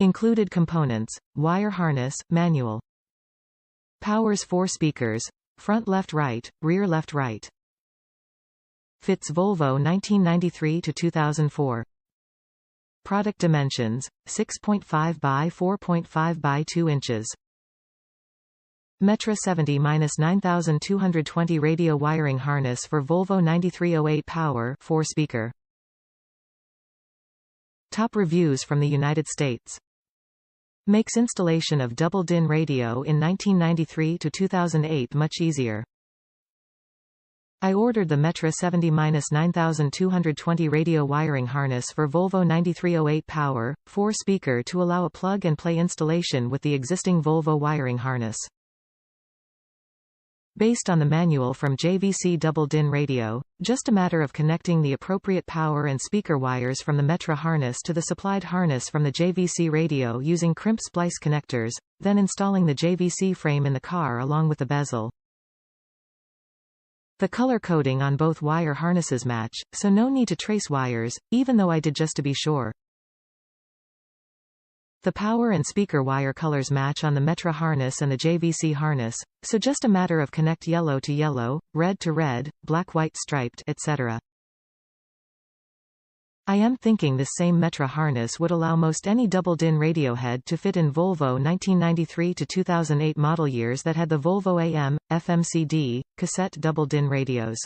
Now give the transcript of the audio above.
Included components: wire harness, manual. Powers 4 speakers, front left-right, rear left-right. Fits Volvo 1993 to 2004. Product dimensions: 6.5 by 4.5 by 2 inches. Metra 70-9220 radio wiring harness for Volvo 9308 power 4 speaker. Top reviews from the United States. Makes installation of Double Din radio in 1993 to 2008 much easier. I ordered the Metra 70-9220 radio wiring harness for Volvo 9308 power 4 speaker to allow a plug-and-play installation with the existing Volvo wiring harness. Based on the manual from JVC Double Din radio, just a matter of connecting the appropriate power and speaker wires from the Metra harness to the supplied harness from the JVC radio using crimp splice connectors, then installing the JVC frame in the car along with the bezel. The color coding on both wire harnesses match, so no need to trace wires, even though I did just to be sure. The power and speaker wire colors match on the Metra harness and the JVC harness, so just a matter of connect yellow to yellow, red to red, black-white striped, etc. I am thinking this same Metra harness would allow most any Double Din radio head to fit in Volvo 1993 to 2008 model years that had the Volvo AM, FM CD, cassette Double Din radios.